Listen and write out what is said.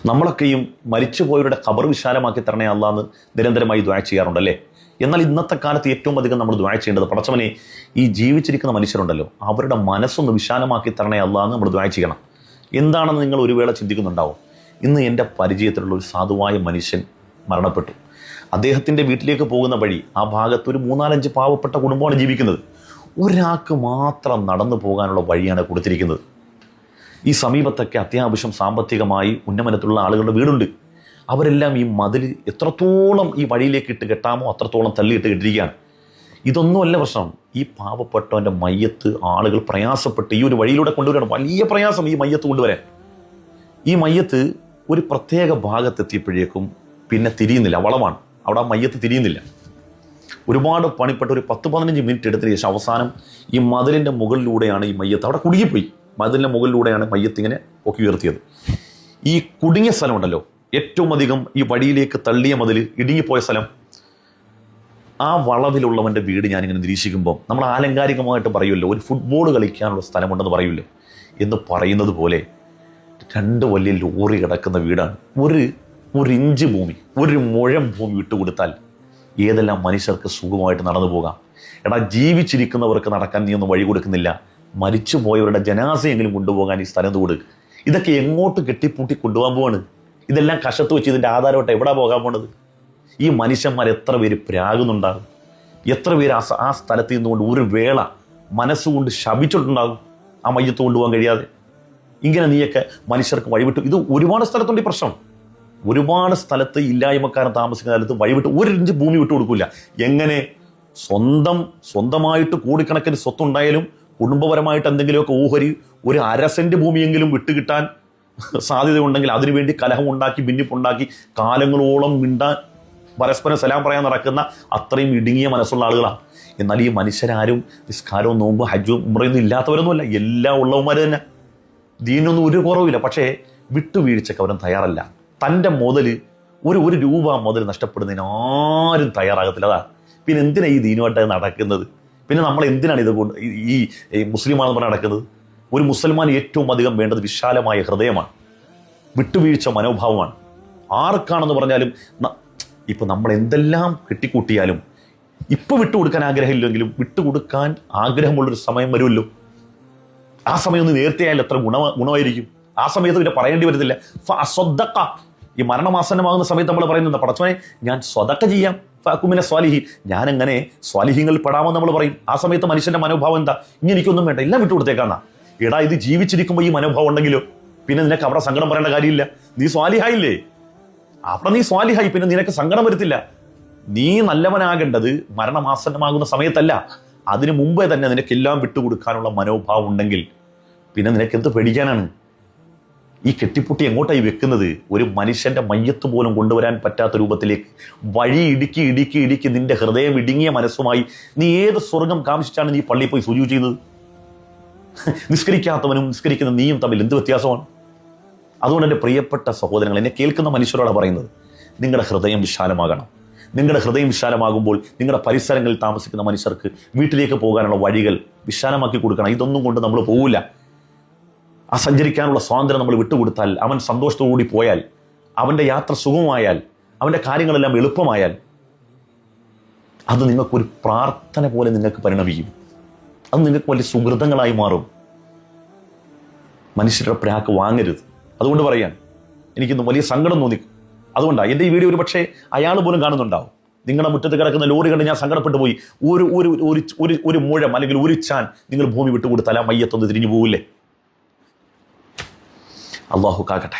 നമ്മളൊക്കെയും മരിച്ചുപോയവരുടെ ഖബർ വിശാലമാക്കി തരണേ അല്ലാന്ന് നിരന്തരമായി ദുആ ചെയ്യാറുണ്ടല്ലേ. എന്നാൽ ഇന്നത്തെ കാലത്ത് ഏറ്റവും അധികം നമ്മൾ ദുആ ചെയ്യേണ്ടത്, പടച്ചവനെ ഈ ജീവിച്ചിരിക്കുന്ന മനുഷ്യരുണ്ടല്ലോ അവരുടെ മനസ്സൊന്ന് വിശാലമാക്കി തരണേ അല്ലാന്ന് നമ്മൾ ദുആ ചെയ്യണം. എന്താണെന്ന് നിങ്ങൾ ഒരു വേള ചിന്തിക്കുന്നുണ്ടാവും. ഇന്ന് എൻ്റെ പരിചയത്തിലുള്ള ഒരു സാധുവായ മനുഷ്യൻ മരണപ്പെട്ടു. അദ്ദേഹത്തിൻ്റെ വീട്ടിലേക്ക് പോകുന്ന വഴി ആ ഭാഗത്ത് ഒരു 3-4 പാവപ്പെട്ട കുടുംബമാണ് ജീവിക്കുന്നത്. ഒരാൾക്ക് മാത്രം നടന്നു പോകാനുള്ള വഴിയാണ് കൊടുത്തിരിക്കുന്നത്. ഈ സമീപത്തൊക്കെ അത്യാവശ്യം സാമ്പത്തികമായി ഉന്നമനത്തിലുള്ള ആളുകളുടെ വീടുണ്ട്. അവരെല്ലാം ഈ മതിൽ എത്രത്തോളം ഈ വഴിയിലേക്ക് ഇട്ട് കെട്ടാമോ അത്രത്തോളം തള്ളിയിട്ട് കെട്ടിരിക്കുകയാണ്. ഇതൊന്നുമല്ല പ്രശ്നം. ഈ പാവപ്പെട്ടവൻ്റെ മയ്യത്ത് ആളുകൾ പ്രയാസപ്പെട്ട് ഈ ഒരു വഴിയിലൂടെ കൊണ്ടുവരികയാണ്. വലിയ പ്രയാസം ഈ മയ്യത്ത് കൊണ്ടുവരാൻ. ഈ മയ്യത്ത് ഒരു പ്രത്യേക ഭാഗത്തെത്തിയപ്പോഴേക്കും പിന്നെ തിരിയുന്നില്ല, വളമാണ് അവിടെ. ആ മയ്യത്ത് തിരിയുന്നില്ല. ഒരുപാട് പണിപ്പെട്ട് ഒരു 10-15 മിനിറ്റ് എടുത്തതിന് ശേഷം അവസാനം ഈ മതിലിൻ്റെ മുകളിലൂടെയാണ് ഈ മയ്യത്ത് അവിടെ കുടുങ്ങിപ്പോയി. മതിലിൻ്റെ മുകളിലൂടെയാണ് മയ്യത്ത് ഇങ്ങനെ പൊക്കി ഉയർത്തിയത്. ഈ കുടുങ്ങിയ സ്ഥലമുണ്ടല്ലോ, ഏറ്റവും അധികം ഈ വഴിയിലേക്ക് തള്ളിയ മതിൽ ഇടുങ്ങിപ്പോയ സ്ഥലം, ആ വളവിലുള്ളവൻ്റെ വീട് ഞാനിങ്ങനെ നിരീക്ഷിക്കുമ്പോൾ നമ്മൾ ആലങ്കാരികമായിട്ട് പറയുമല്ലോ, ഒരു ഫുട്ബോൾ കളിക്കാനുള്ള സ്ഥലമുണ്ടെന്ന് പറയൂല്ലോ എന്ന് പറയുന്നത് പോലെ 2 വലിയ ലോറി കിടക്കുന്ന വീടാണ്. ഒരു ഇഞ്ച് ഭൂമി, ഒരു മുഴം ഭൂമി വിട്ടുകൊടുത്താൽ ഏതെല്ലാം മനുഷ്യർക്ക് സുഖമായിട്ട് നടന്നു പോകാം. എടാ, ജീവിച്ചിരിക്കുന്നവർക്ക് നടക്കാൻ നീ ഒന്നും വഴി കൊടുക്കുന്നില്ല. മരിച്ചു പോയവരുടെ ജനാസയെങ്കിലും കൊണ്ടുപോകാൻ ഈ സ്ഥലത്ത് കൊടുക്കുക. ഇതൊക്കെ എങ്ങോട്ട് കെട്ടിപ്പൂട്ടി കൊണ്ടുപോകാൻ പോവാണ്? ഇതെല്ലാം കഷത്ത് വെച്ച് ഇതിൻ്റെ ആധാരമായിട്ട് എവിടെ പോകാൻ പോണത്? ഈ മനുഷ്യന്മാർ എത്ര പേര് പ്രാകുന്നുണ്ടാകും? എത്ര പേര് ആ സ്ഥലത്ത് നിന്നുകൊണ്ട് ഒരു വേള മനസ്സുകൊണ്ട് ശപിച്ചിട്ടുണ്ടാകും ആ മയ്യത്ത് കൊണ്ടുപോകാൻ കഴിയാതെ? ഇങ്ങനെ നീയൊക്കെ മനുഷ്യർക്ക് വഴിവിട്ടു. ഇത് ഒരുപാട് സ്ഥലത്തുണ്ട് ഈ പ്രശ്നം. ഒരുപാട് സ്ഥലത്ത് ഇല്ലായ്മക്കാരൻ താമസിക്കുന്ന സ്ഥലത്ത് വഴിവിട്ട് 1 ഇഞ്ച് ഭൂമി വിട്ടു കൊടുക്കില്ല. എങ്ങനെ? സ്വന്തമായിട്ട് കോടിക്കണക്കിന് സ്വത്തുണ്ടായാലും കുടുംബപരമായിട്ട് എന്തെങ്കിലുമൊക്കെ ഓഹരി ഒരു 1/2 സെന്റ് ഭൂമിയെങ്കിലും വിട്ടുകിട്ടാൻ സാധ്യതയുണ്ടെങ്കിൽ അതിനുവേണ്ടി കലഹം ഉണ്ടാക്കി ഭിന്നിപ്പുണ്ടാക്കി കാലങ്ങളോളം മിണ്ടാൻ പരസ്പരം സലാം പറയാൻ നടക്കുന്ന അത്രയും ഇടുങ്ങിയ മനസ്സുള്ള ആളുകളാണ്. എന്നാൽ ഈ മനുഷ്യരാരും നിസ്കാരവും നോമ്പും ഹജ്ജും ഉംറയൊന്നും ഇല്ലാത്തവരൊന്നുമല്ല. എല്ലാം ഉള്ളവന്മാർ തന്നെ. ദീനൊന്നും ഒരു കുറവില്ല. പക്ഷേ വിട്ടുവീഴ്ചക്ക് അവരും തയ്യാറല്ല. തൻ്റെ മുതൽ ഒരു രൂപ മുതൽ നഷ്ടപ്പെടുന്നതിന് ആരും തയ്യാറാകത്തില്ല. അതാണ്. പിന്നെ എന്തിനാണ് ഈ ദീനുമായിട്ട് നടക്കുന്നത്? പിന്നെ നമ്മൾ എന്തിനാണ് ഇതുകൊണ്ട് ഈ മുസ്ലിമാണെന്ന് പറഞ്ഞ് നടക്കുന്നത്? ഒരു മുസൽമാൻ ഏറ്റവും അധികം വേണ്ടത് വിശാലമായ ഹൃദയമാണ്, വിട്ടുവീഴ്ച മനോഭാവമാണ്. ആർക്കാണെന്ന് പറഞ്ഞാലും ഇപ്പം നമ്മൾ എന്തെല്ലാം കെട്ടിക്കൂട്ടിയാലും ഇപ്പം വിട്ടുകൊടുക്കാൻ ആഗ്രഹമില്ലെങ്കിലും വിട്ടുകൊടുക്കാൻ ആഗ്രഹമുള്ളൊരു സമയം വരുമല്ലോ. ആ സമയം ഒന്ന് നേരത്തെ ആയാലും എത്ര ഗുണമായിരിക്കും. ആ സമയത്ത് പിന്നെ പറയേണ്ടി വരത്തില്ല. സ്വതക്ക, ഈ മരണമാസന്നമാകുന്ന സമയത്ത് നമ്മൾ പറയുന്നത്, പടച്ചവനെ ഞാൻ സ്വതക്ക ചെയ്യാം, ഫഅകുമിന സ്വാലിഹീൻ, ഞാനെങ്ങനെ സ്വാലിഹീങ്ങളിൽ പെടാമെന്ന് നമ്മൾ പറയും. ആ സമയത്ത് മനുഷ്യന്റെ മനോഭാവം എന്താ? ഇനി എനിക്കൊന്നും വേണ്ട, എല്ലാം വിട്ടുകൊടുത്തേക്കാന്നാ. എടാ, ഇത് ജീവിച്ചിരിക്കുമ്പോൾ ഈ മനോഭാവം ഉണ്ടെങ്കിലോ പിന്നെ നിനക്ക് അവിടെ സങ്കടം പറയേണ്ട കാര്യമില്ല. നീ സ്വാലിഹായില്ലേ? അവിടെ നീ സ്വാലിഹായി, പിന്നെ നിനക്ക് സങ്കടം വരത്തില്ല. നീ നല്ലവനാകേണ്ടത് മരണമാസന്നമാകുന്ന സമയത്തല്ല, അതിനു മുമ്പേ തന്നെ നിനക്കെല്ലാം വിട്ടുകൊടുക്കാനുള്ള മനോഭാവം ഉണ്ടെങ്കിൽ പിന്നെ നിനക്ക് എന്ത് പേടിക്കാനാണ്? ഈ കെട്ടിപ്പൊട്ടി എങ്ങോട്ടായി വെക്കുന്നത്? ഒരു മനുഷ്യന്റെ മയ്യത്ത് പോലും കൊണ്ടുവരാൻ പറ്റാത്ത രൂപത്തിലേക്ക് വഴി ഇടുക്കി നിന്റെ ഹൃദയം ഇടുങ്ങിയ മനസ്സുമായി നീ ഏത് സ്വർഗം കാമിച്ചിട്ടാണ് നീ പള്ളിയിൽ പോയി സുജൂദ് ചെയ്യുന്നത്? നിസ്കരിക്കാത്തവനും നിസ്കരിക്കുന്ന നീയും തമ്മിൽ എന്ത് വ്യത്യാസമാണ്? അതുകൊണ്ട് എൻ്റെ പ്രിയപ്പെട്ട സഹോദരങ്ങൾ, എന്നെ കേൾക്കുന്ന മനുഷ്യരോടാണ് പറയുന്നത്, നിങ്ങളുടെ ഹൃദയം വിശാലമാകണം. നിങ്ങളുടെ ഹൃദയം വിശാലമാകുമ്പോൾ നിങ്ങളുടെ പരിസരങ്ങളിൽ താമസിക്കുന്ന മനുഷ്യർക്ക് വീട്ടിലേക്ക് പോകാനുള്ള വഴികൾ വിശാലമാക്കി കൊടുക്കണം. ഇതൊന്നും കൊണ്ട് നമ്മൾ പോകില്ല. ആ സഞ്ചരിക്കാനുള്ള സ്വാതന്ത്ര്യം നമ്മൾ വിട്ടുകൊടുത്താൽ, അവൻ സന്തോഷത്തോടുകൂടി പോയാൽ, അവൻ്റെ യാത്ര സുഗമമായാൽ, അവൻ്റെ കാര്യങ്ങളെല്ലാം എളുപ്പമായാൽ, അത് നിങ്ങൾക്കൊരു പ്രാർത്ഥന പോലെ നിങ്ങൾക്ക് പരിണമിക്കും. അത് നിങ്ങൾക്ക് വലിയ സുഹൃതങ്ങളായി മാറും. മനുഷ്യരുടെ പ്രാക്ക് വാങ്ങരുത്. അതുകൊണ്ട് പറയാൻ എനിക്കിന്ന് വലിയ സങ്കടം തോന്നി. അതുകൊണ്ടാണ് എൻ്റെ ഈ വീഡിയോ ഒരു പക്ഷേ അയാൾ പോലും കാണുന്നുണ്ടാവും. നിങ്ങളുടെ മുറ്റത്ത് കിടക്കുന്ന ലോറി കണ്ട് ഞാൻ സങ്കടപ്പെട്ടു പോയി. ഒരു മുഴം അല്ലെങ്കിൽ ഒരു ചാൻ നിങ്ങൾ ഭൂമി വിട്ടുകൊടുത്താൽ ആ മയ്യത്തൊന്ന് തിരിഞ്ഞു പോകില്ലേ? അള്ളാഹു കാക്കട്ടെ.